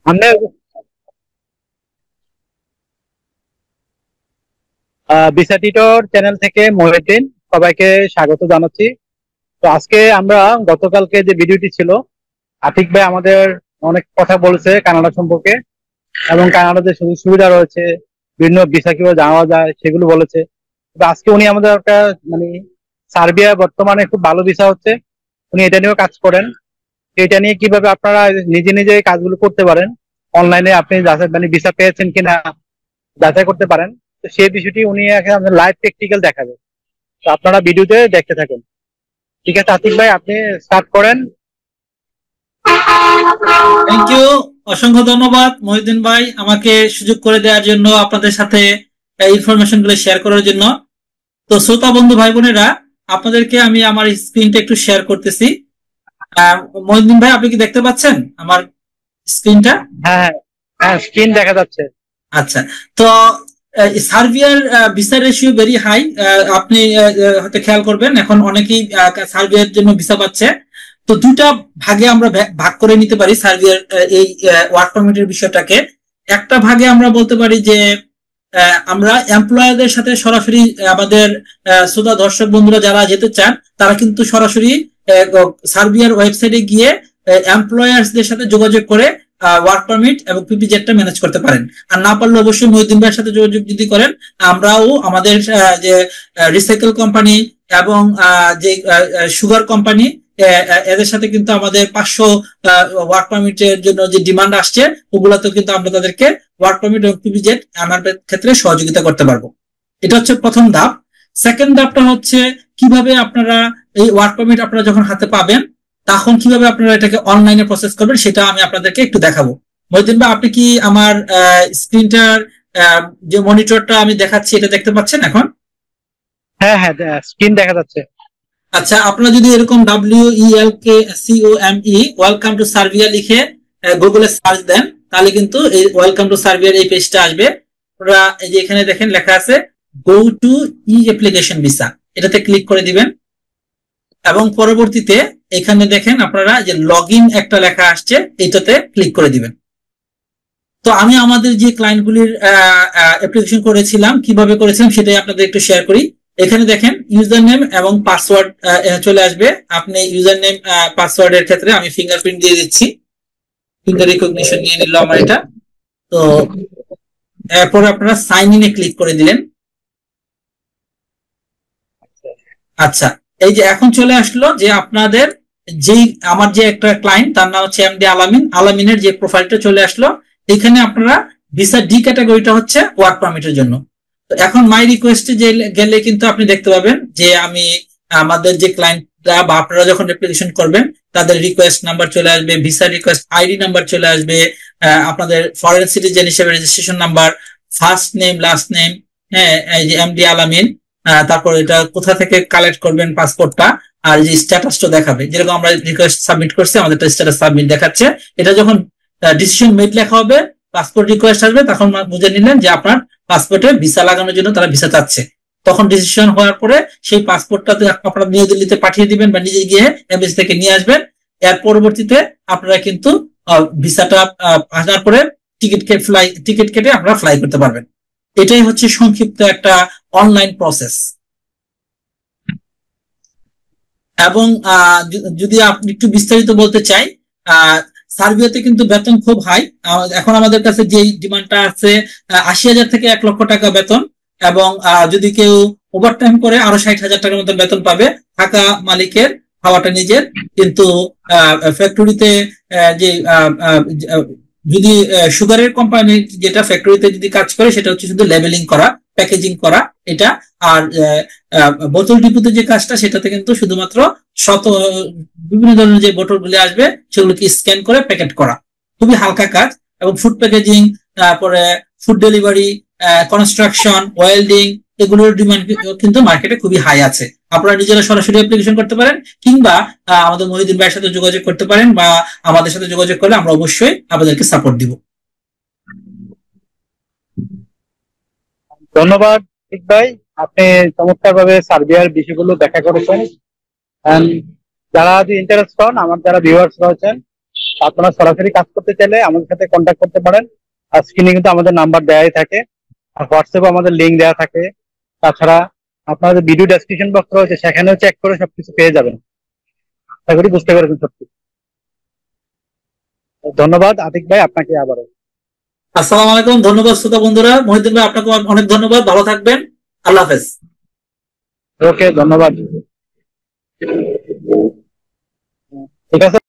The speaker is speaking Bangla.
আমরা ভিসা টিটোর চ্যানেল থেকে মহিউদ্দিন সবাইকে স্বাগত জানাচ্ছি। তো আজকে আমরা গতকালকে যে ভিডিওটি ছিল, আতিক ভাই আমাদের অনেক কথা বলেছে কানাডা সম্পর্কে এবং কানাডাতে সুযোগ সুবিধা রয়েছে, বিভিন্ন ভিসা কিভাবে যাওয়া যায় সেগুলো বলেছে। তো আজকে উনি আমাদের একটা মানে সার্বিয়া বর্তমানে খুব ভালো ভিসা হচ্ছে, উনি এটা নিয়েও কাজ করেন। এটা নিয়ে কিভাবে আপনারা নিজে নিজে কাজগুলো করতে পারেন, অনলাইনে আপনি যাচাই মানে ভিসা পেয়েছেন কিনা যাচাই করতে পারেন। তো সেই বিষয়টি উনি লাইভ প্র্যাকটিক্যাল দেখাবে। তো আপনারা ভিডিওতে দেখতে থাকুন। ঠিক আছে আতিক ভাই, আপনি স্টার্ট করেন। Thank you. অসংখ্য ধন্যবাদ মহিউদ্দিন ভাই আমাকে সুযোগ করে দেওয়ার জন্য, আপনাদের সাথে ইনফরমেশন গুলো শেয়ার করার জন্য। তো শ্রোতা বন্ধু ভাই বোনেরা, আপনাদেরকে আমি আমার স্ক্রিনটা একটু শেয়ার করতেছি। মহিউদ্দিন ভাই, আপনি কি দেখতে পাচ্ছেন আমার স্ক্রিনটা? হ্যাঁ হ্যাঁ হ্যাঁ, স্ক্রিন দেখা যাচ্ছে। আচ্ছা। তো সার্বিয়ার ভিসা রেশিও ভেরি হাই। আপনি হয়তো খেয়াল করবেন, এখন অনেকেই সার্বিয়ার জন্য ভিসা পাচ্ছে। তো দুইটা ভাগে আমরা ভাগ করে নিতে পারি সার্বিয়ার এই ওয়ার্ক পারমিটের বিষয়টাকে। একটা ভাগে আমরা বলতে পারি যে আমরা এমপ্লয়ারদের সাথে সরাসরি আমাদের শ্রোতা দর্শক বন্ধুরা যারা যেতে চান, তারা কিন্তু সরাসরি সার্বিয়ার ওয়েবসাইটে গিয়ে এমপ্লয়ার্সদের সাথে যোগাযোগ করে ওয়ার্ক পারমিট এবং পিপিজেডটা ম্যানেজ করতে পারেন। আর না পারলে অবশ্যই মহিউদ্দিন ভাইয়ের সাথে যোগাযোগ যদি করেন, আমরাও আমাদের যে রিসাইকেল কোম্পানি এবং যে সুগার কোম্পানি, এদের সাথে কিন্তু আমাদের 500 ওয়ার্ক পারমিটের জন্য যে ডিমান্ড আসছে, ওগুলাতেও কিন্তু আমরা তাদেরকে ওয়ার্ক পারমিট এবং পিপিজেড আনার ক্ষেত্রে সহযোগিতা করতে পারবো। এটা হচ্ছে প্রথম ধাপ। সেকেন্ড ধাপটা হচ্ছে কিভাবে আপনারা এই ওয়ার্ক পারমিট আপনারা যখন হাতে পাবেন, তখন কিভাবে আপনারা এটাকে অনলাইনে প্রসেস করবেন সেটা আমি আপনাদেরকে একটু দেখাবো। মহিউদ্দিন ভাই, আপনি কি আমার স্ক্রিনটার যে মনিটরটা আমি দেখাচ্ছি এটা দেখতে পাচ্ছেন এখন? হ্যাঁ হ্যাঁ, স্ক্রিন দেখা যাচ্ছে। আচ্ছা, আপনারা যদি এরকম WELKCOME ওয়েলকাম টু সার্বিয়া লিখে গুগলে সার্চ দেন, তাহলে কিন্তু এই ওয়েলকাম টু সার্বিয়ার এই পেজটা আসবে। আপনারা এই যে এখানে দেখেন লেখা আছে go to E application visa, এটাতে ক্লিক করে দিবেন এবং পরবর্তীতে এখানে দেখেন আপনারা যে লগ ইন একটা লেখা আসছে, এটাতে ক্লিক করে দিবেন। তো আমি আমাদের যে ক্লায়েন্টগুলির অ্যাপ্লিকেশন করেছিলাম, কিভাবে করেছিলাম সেটাই আপনাদের একটু শেয়ার করি। এখানে দেখেন ইউজার নেম এবং পাসওয়ার্ড চলে আসবে। আপনি ইউজার নেম পাসওয়ার্ডের ক্ষেত্রে আমি ফিঙ্গারপ্রিন্ট দিয়ে দিচ্ছি, ফিঙ্গার রিকগনিশন নিয়ে নিল আমার এটা। তো এরপরে আপনারা সাইন ইনে ক্লিক করে দিলেন। আচ্ছা, এই যে এখন চলে আসলো যে আপনাদের যেই আমার যে একটা ক্লায়েন্ট, তার নাম হচ্ছে এমডি আলামিন, আলামিনের যে প্রোফাইলটা চলে আসলো। এখানে আপনারা ভিসা ডি ক্যাটাগরিটা হচ্ছে ওয়ার্ক পারমিটের জন্য। তো এখন মাই রিকোয়েস্টে গেলে কিন্তু আপনি দেখতে পাবেন যে আমি আমাদের যে ক্লায়েন্টরা বা আপনারা যখন অ্যাপ্লিকেশন করবেন, তাদের রিকোয়েস্ট নাম্বার চলে আসবে, ভিসা রিকোয়েস্ট আইডি নাম্বার চলে আসবে, আপনাদের ফরেন সিটিজেন হিসেবে registration number, first name last name, হ্যাঁ এই যে এমডি আলামিন, তারপর এটা কোথা থেকে কালেক্ট করবেন পাসপোর্টটা, আর যে স্ট্যাটাসটা দেখাবে, যেরকম আমরা রিকোয়েস্ট সাবমিট করছি আমাদের স্ট্যাটাস সাবমিট দেখাচ্ছে। এটা যখন ডিসিশন মেড লেখা হবে, পাসপোর্ট রিকোয়েস্ট আসবে, তখন বুঝে নিলেন যে আপনার পাসপোর্টে ভিসা লাগানোর জন্য তারা ভিসা চাচ্ছে। তখন ডিসিশন হওয়ার পরে সেই পাসপোর্টটা আপনারা নিউ দিল্লিতে পাঠিয়ে দিবেন বা নিজে গিয়ে এমবেসি থেকে নিয়ে আসবেন। এর পরবর্তীতে আপনারা কিন্তু ভিসাটা আসার পরে টিকিট কেটে আপনারা ফ্লাই করতে পারবেন। এটাই হচ্ছে সংক্ষিপ্ত একটা অনলাইন প্রসেস। এবং যদি আপনি একটু বিস্তারিত বলতে চাই, সার্বিয়াতে কিন্তু বেতন খুব হাই। এখন আমাদের কাছে যে ডিমান্ডটা আছে 80,000 থেকে 1 লক্ষ টাকা বেতন, এবং যদি কেউ ওভারটাইম করে আরো 60,000 টাকার মতো বেতন পাবে। থাকা মালিকের, খাওয়াটা নিজের। কিন্তু ফ্যাক্টরিতে যে যদি সুগারের কোম্পানি যেটা ফ্যাক্টরিতে যদি কাজ করে, সেটা হচ্ছে শুধু লেবেলিং করা, প্যাকেজিং করা এটা। আর বোতল ডিপুতে যে কাজটা, সেটাতে কিন্তু শুধুমাত্র বিভিন্ন ধরনের যে বোতল গুলি আসবে সেগুলোকে স্ক্যান করে প্যাকেট করা, খুবই হালকা কাজ। এবং ফুড প্যাকেজিং, তারপরে ফুড ডেলিভারি, কনস্ট্রাকশন, ওয়েল্ডিং, এগুলোর ডিমান্ড কিন্তু মার্কেটে খুবই হাই আছে। আপনারা নিজেরা সরাসরি অ্যাপ্লিকেশন করতে পারেন, কিংবা আমাদের মহিউদ্দিন ভাইয়ের সাথে যোগাযোগ করতে পারেন, বা আমাদের সাথে যোগাযোগ করলে আমরা অবশ্যই আপনাদেরকে সাপোর্ট দিব। ধন্যবাদ আতিক ভাই, আপনি চমৎকার ভাবে সার্বিয়ার বিষয়গুলো ব্যাখ্যা করেছেন। যারা যদি ইন্টারেস্ট হন, আমার যারা ভিউয়ার্স রয়েছেন, আপনারা সরাসরি কাজ করতে চাইলে আমাদের সাথে কন্ট্যাক্ট করতে পারেন। আর স্ক্রিনে কিন্তু আমাদের নাম্বার দেওয়াই থাকে, আর হোয়াটসঅ্যাপে আমাদের লিঙ্ক দেওয়া থাকে। তাছাড়া আপনাদের ভিডিও ডেসক্রিপশন বক্স রয়েছে, সেখানেও চেক করে সবকিছু পেয়ে যাবেন। আশা করি বুঝতে পেরেছেন সবকিছু। ধন্যবাদ আতিক ভাই, আপনাকে আবারও। আসসালামু আলাইকুম, ধন্যবাদ শ্রোতা বন্ধুরা। মহিউদ্দিন ভাই আপনাকে অনেক ধন্যবাদ, ভালো থাকবেন, আল্লাহ হাফেজ। ওকে, ধন্যবাদ। ঠিক আছে।